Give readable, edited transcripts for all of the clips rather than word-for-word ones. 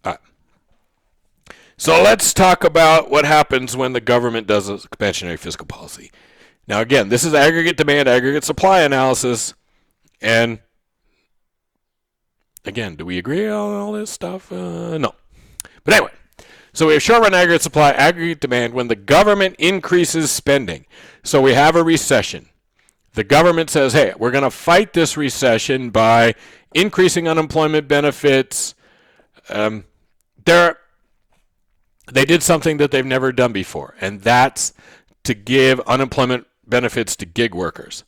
All right. So let's talk about what happens when the government does expansionary fiscal policy. Now, again, this is aggregate demand, aggregate supply analysis. And again, do we agree on all this stuff? No. But anyway, so we have short-run aggregate supply, aggregate demand when the government increases spending. So we have a recession. The government says, hey, we're going to fight this recession by increasing unemployment benefits. They did something that they've never done before, and that's to give unemployment benefits to gig workers.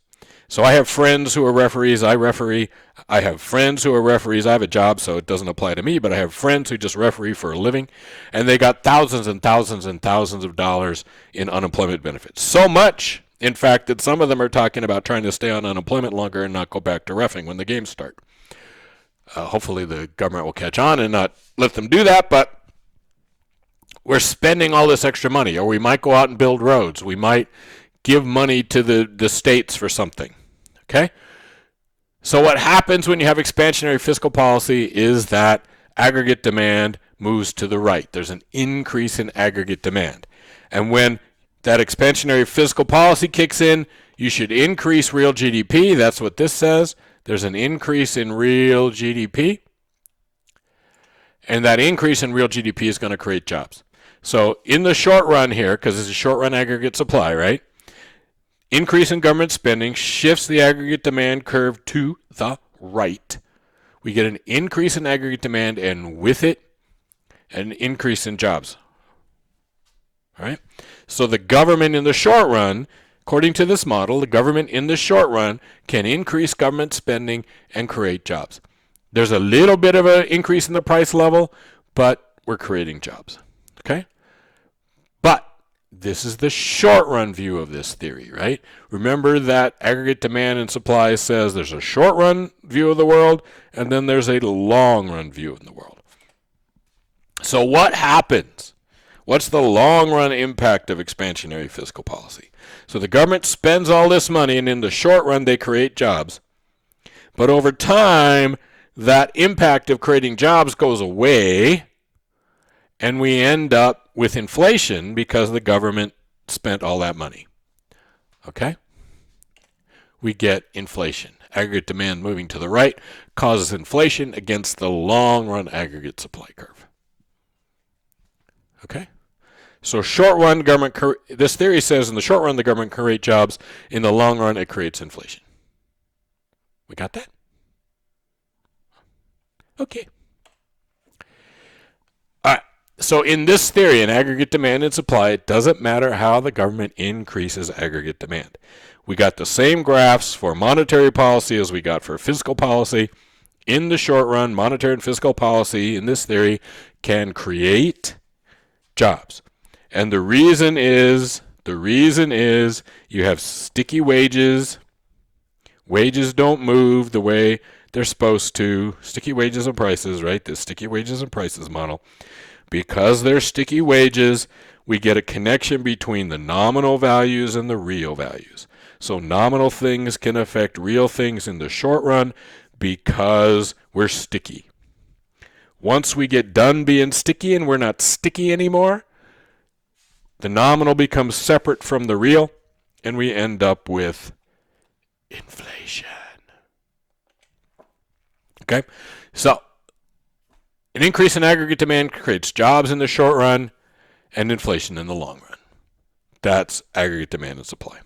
So I have friends who are referees. I referee. I have friends who are referees. I have a job, so it doesn't apply to me, but I have friends who just referee for a living, and they got thousands and thousands and thousands of dollars in unemployment benefits. So much, in fact, that some of them are talking about trying to stay on unemployment longer and not go back to reffing when the games start. Hopefully the government will catch on and not let them do that, but we're spending all this extra money, or we might go out and build roads. We might give money to the states for something. Okay? So what happens when you have expansionary fiscal policy is that aggregate demand moves to the right. There's an increase in aggregate demand. And when that expansionary fiscal policy kicks in, you should increase real GDP. That's what this says. There's an increase in real GDP. And that increase in real GDP is going to create jobs. So in the short run here, because it's a short run aggregate supply, right? Increase in government spending shifts the aggregate demand curve to the right. We get an increase in aggregate demand, and with it, an increase in jobs. All right? So the government in the short run, according to this model, the government in the short run can increase government spending and create jobs. There's a little bit of an increase in the price level, but we're creating jobs. Okay? But this is the short-run view of this theory, right? Remember that aggregate demand and supply says there's a short-run view of the world, and then there's a long-run view of the world. So what happens? What's the long-run impact of expansionary fiscal policy? So the government spends all this money, and in the short run, they create jobs. But over time, that impact of creating jobs goes away, and we end up with inflation because the government spent all that money. Okay? We get inflation. Aggregate demand moving to the right causes inflation against the long-run aggregate supply curve. Okay? So short run, government, this theory says in the short run, the government can create jobs. In the long run, it creates inflation. We got that? Okay. All right. So in this theory, in aggregate demand and supply, it doesn't matter how the government increases aggregate demand. We got the same graphs for monetary policy as we got for fiscal policy. In the short run, monetary and fiscal policy in this theory can create jobs. And the reason is you have sticky wages. Wages don't move the way they're supposed to. Sticky wages and prices, right? The sticky wages and prices model. Because they're sticky wages, we get a connection between the nominal values and the real values. So nominal things can affect real things in the short run because we're sticky. Once we get done being sticky and we're not sticky anymore, the nominal becomes separate from the real, and we end up with inflation. Okay? So, an increase in aggregate demand creates jobs in the short run and inflation in the long run. That's aggregate demand and supply.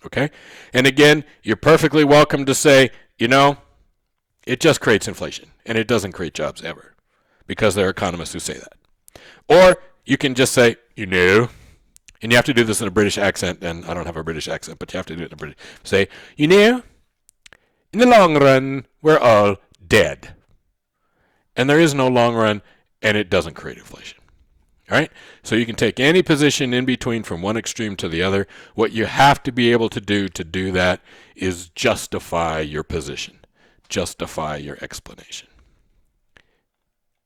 Okay? And again, you're perfectly welcome to say, it just creates inflation, and it doesn't create jobs ever, because there are economists who say that. Or you can just say, and you have to do this in a British accent, and I don't have a British accent, but you have to do it in a British. Say, in the long run, we're all dead. And there is no long run, and it doesn't create inflation. All right? So you can take any position in between from one extreme to the other. What you have to be able to do that is justify your position, justify your explanation.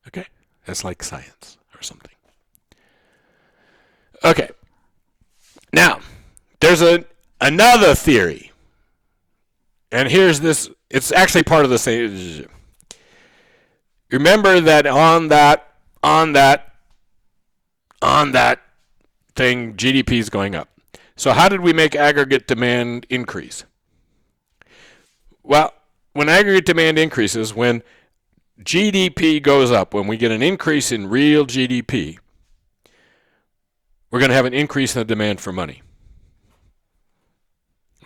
Okay? That's like science or something. Okay. Now, there's another theory. And here's this. It's actually part of the same. Remember that on that on that thing, GDP is going up. So how did we make aggregate demand increase? Well, when aggregate demand increases, when GDP goes up, when we get an increase in real GDP, we're going to have an increase in the demand for money.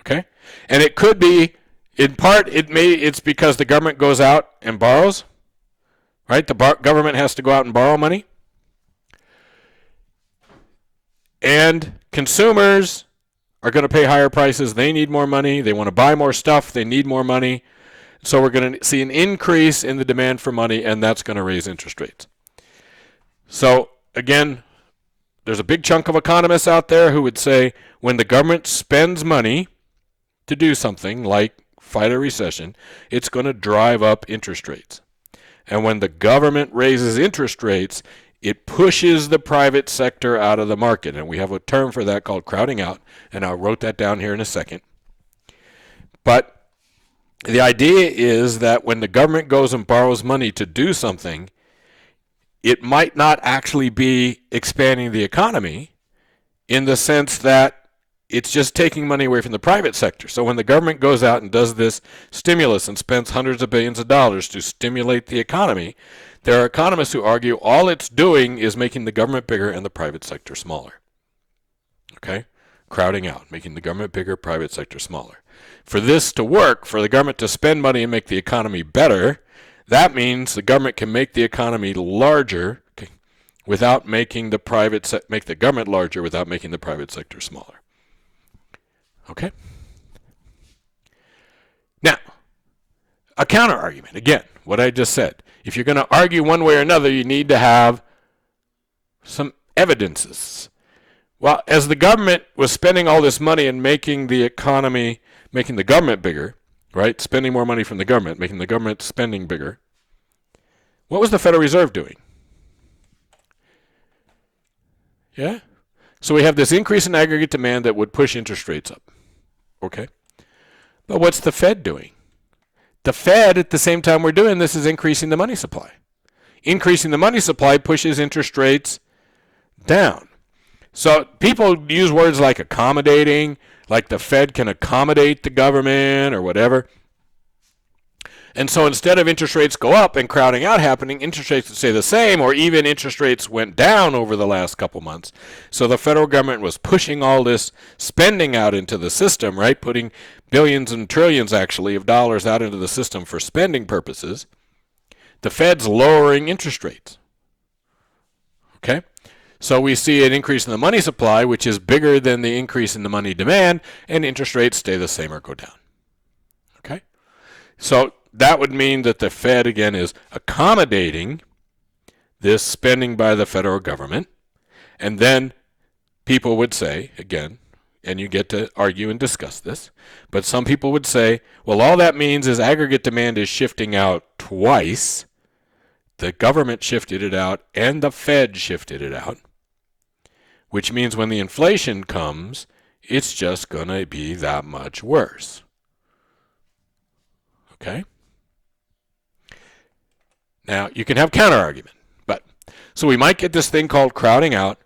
Okay? And it could be, in part, it's because the government goes out and borrows, right? The government has to go out and borrow money. And consumers are going to pay higher prices. They need more money. They want to buy more stuff. They need more money. So we're going to see an increase in the demand for money, and that's going to raise interest rates. So, again, there's a big chunk of economists out there who would say when the government spends money to do something like fight a recession, it's going to drive up interest rates. And when the government raises interest rates, it pushes the private sector out of the market. And we have a term for that called crowding out, and I wrote that down here in a second. But the idea is that when the government goes and borrows money to do something, it might not actually be expanding the economy in the sense that it's just taking money away from the private sector. So when the government goes out and does this stimulus and spends hundreds of billions of dollars to stimulate the economy, there are economists who argue all it's doing is making the government bigger and the private sector smaller. Okay? Crowding out, making the government bigger, private sector smaller. For this to work, for the government to spend money and make the economy better, that means the government can make the economy larger without making the make the government larger without making the private sector smaller. Okay? Now, a counter argument. Again, what I just said. If you're going to argue one way or another, you need to have some evidences. Well, as the government was spending all this money and making the economy, making the government bigger, right? Spending more money from the government, making the government spending bigger. What was the Federal Reserve doing? Yeah? So we have this increase in aggregate demand that would push interest rates up. Okay? But what's the Fed doing? The Fed, at the same time we're doing this, is increasing the money supply. Increasing the money supply pushes interest rates down. So people use words like accommodating, like the Fed can accommodate the government or whatever. And so instead of interest rates go up and crowding out happening, interest rates would stay the same, or even interest rates went down over the last couple months. So the federal government was pushing all this spending out into the system, right? Putting billions and trillions, actually, of dollars out into the system for spending purposes. The Fed's lowering interest rates. Okay? So we see an increase in the money supply, which is bigger than the increase in the money demand, and interest rates stay the same or go down. Okay? So that would mean that the Fed, again, is accommodating this spending by the federal government. And then people would say, again, and you get to argue and discuss this, but some people would say, well, all that means is aggregate demand is shifting out twice. The government shifted it out and the Fed shifted it out, which means when the inflation comes, it's just going to be that much worse. Okay? Now, you can have counter-argument, but so we might get this thing called crowding out,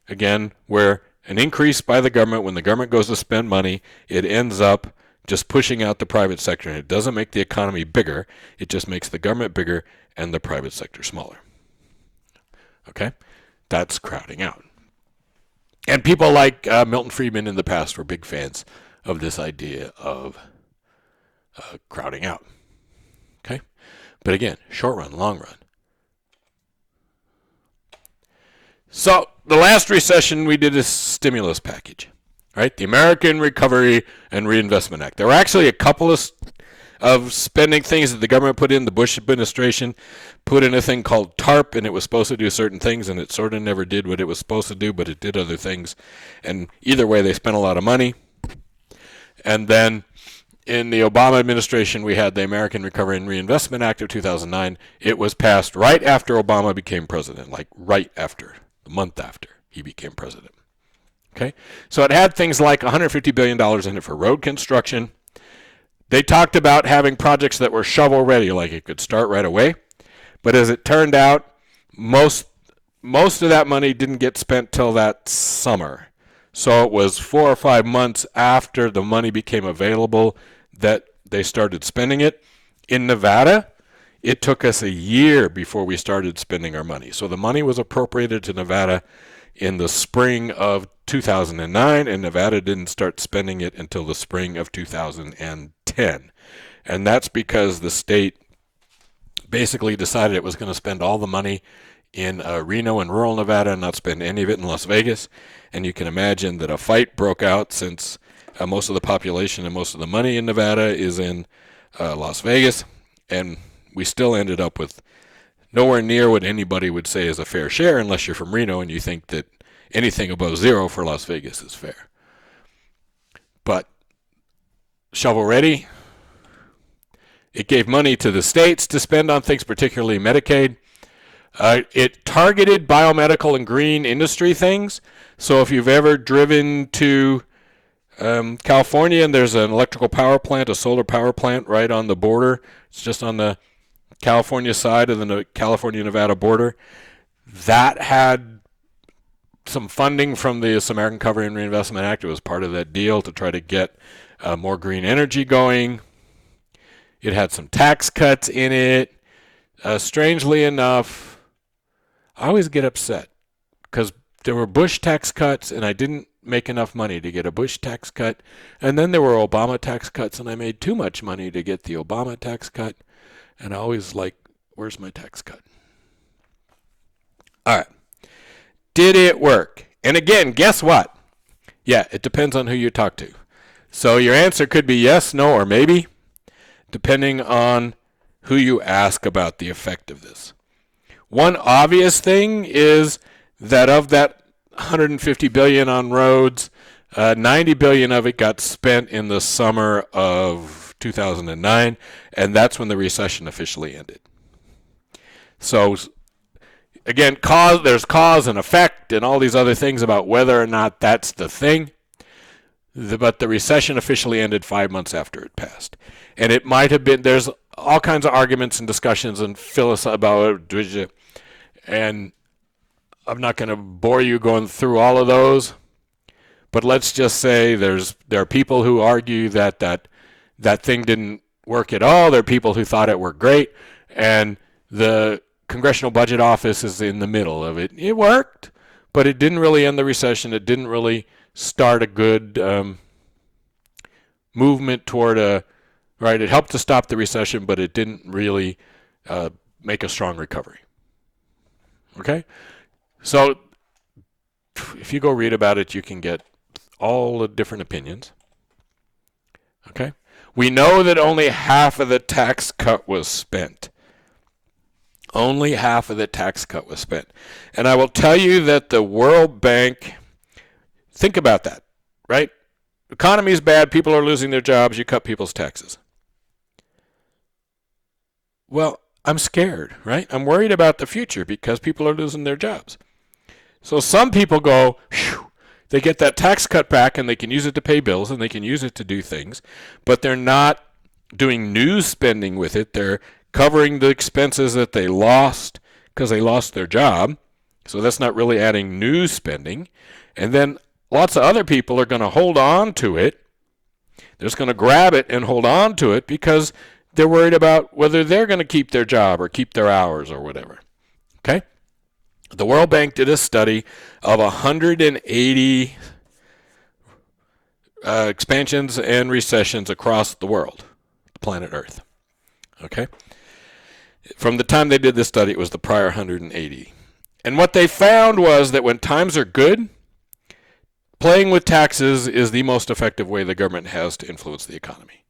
again, where an increase by the government, when the government goes to spend money, it ends up just pushing out the private sector, and it doesn't make the economy bigger, it just makes the government bigger and the private sector smaller. Okay? That's crowding out. And people like Milton Friedman in the past were big fans of this idea of crowding out. Okay? But again, short run, long run. So the last recession we did a stimulus package, right? The American Recovery and Reinvestment Act. There were actually a couple of spending things that the government put in. The Bush administration put in a thing called TARP, and it was supposed to do certain things, and it sort of never did what it was supposed to do, but it did other things. And either way, they spent a lot of money. And then in the Obama administration, we had the American Recovery and Reinvestment Act of 2009. It was passed right after Obama became president, like right after, a month after he became president. Okay? So it had things like $150 billion in it for road construction. They talked about having projects that were shovel ready, like it could start right away. But as it turned out, most most of that money didn't get spent till that summer. So it was 4 or 5 months after the money became available that they started spending it. In Nevada, it took us a year before we started spending our money. So the money was appropriated to Nevada in the spring of 2009, and Nevada didn't start spending it until the spring of 2010. And that's because the state basically decided it was going to spend all the money in Reno and rural Nevada and not spend any of it in Las Vegas. And you can imagine that a fight broke out since most of the population and most of the money in Nevada is in Las Vegas. And we still ended up with nowhere near what anybody would say is a fair share, unless you're from Reno and you think that anything above zero for Las Vegas is fair. But shovel ready, it gave money to the states to spend on things, particularly Medicaid. It targeted biomedical and green industry things. So if you've ever driven to California and there's an electrical power plant, a solar power plant right on the border, it's just on the California side of the California-Nevada border, that had some funding from the American Recovery and Reinvestment Act. It was part of that deal to try to get more green energy going. It had some tax cuts in it. Strangely enough, I always get upset because there were Bush tax cuts and I didn't make enough money to get a Bush tax cut. And then there were Obama tax cuts and I made too much money to get the Obama tax cut. And I always like, where's my tax cut? All right. Did it work? And again, guess what? Yeah, it depends on who you talk to. So your answer could be yes, no, or maybe, depending on who you ask about the effect of this. One obvious thing is that of that $150 billion on roads, $90 billion of it got spent in the summer of 2009, and that's when the recession officially ended. So again, there's cause and effect and all these other things about whether or not that's the thing. But the recession officially ended 5 months after it passed. And it might have been, there's all kinds of arguments and discussions and about it. And I'm not going to bore you going through all of those. But let's just say there are people who argue that thing didn't work at all. There are people who thought it worked great. And the Congressional Budget Office is in the middle of it. It worked, but it didn't really end the recession. It didn't really start a good movement toward right. It helped to stop the recession, but it didn't really make a strong recovery. Okay? So if you go read about it, you can get all the different opinions. Okay? We know that only half of the tax cut was spent. Only half of the tax cut was spent. And I will tell you that the World Bank, think about that, right? The economy is bad, people are losing their jobs, you cut people's taxes. Well, I'm scared, right? I'm worried about the future because people are losing their jobs. So some people go, phew, they get that tax cut back and they can use it to pay bills and they can use it to do things, but they're not doing new spending with it. They're covering the expenses that they lost because they lost their job. So that's not really adding new spending. And then lots of other people are going to hold on to it. They're just going to grab it and hold on to it because they're worried about whether they're going to keep their job or keep their hours or whatever. Okay? The World Bank did a study of 180 expansions and recessions across the world, the planet Earth. Okay? From the time they did this study, it was the prior 180. And what they found was that when times are good, playing with taxes is the most effective way the government has to influence the economy.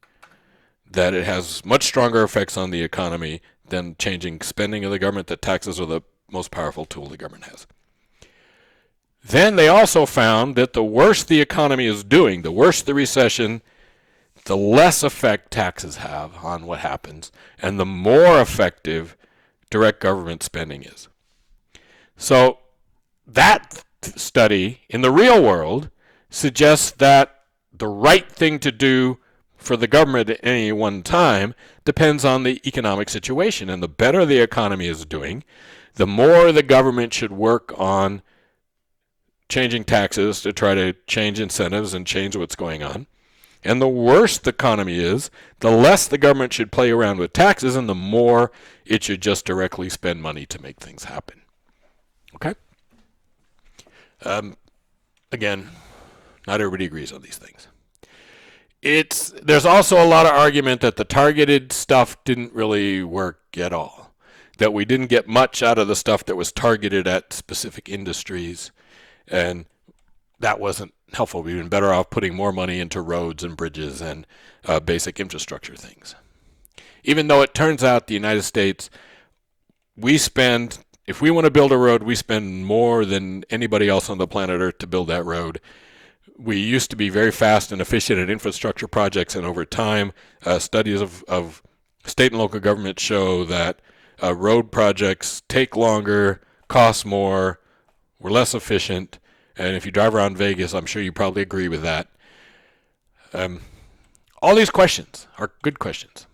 That it has much stronger effects on the economy than changing spending of the government, that taxes are the most powerful tool the government has. Then they also found that the worse the economy is doing, the worse the recession, the less effect taxes have on what happens, and the more effective direct government spending is. So that study in the real world suggests that the right thing to do for the government at any one time depends on the economic situation. And the better the economy is doing, the more the government should work on changing taxes to try to change incentives and change what's going on. And the worse the economy is, the less the government should play around with taxes and the more it should just directly spend money to make things happen. Okay? Again, not everybody agrees on these things. There's also a lot of argument that the targeted stuff didn't really work at all, that we didn't get much out of the stuff that was targeted at specific industries, and that wasn't helpful. We'd been better off putting more money into roads and bridges and basic infrastructure things. Even though it turns out the United States, if we want to build a road, we spend more than anybody else on the planet Earth to build that road. We used to be very fast and efficient at infrastructure projects, and over time, studies of state and local governments show that road projects take longer, cost more, we're less efficient, and if you drive around Vegas, I'm sure you probably agree with that. All these questions are good questions.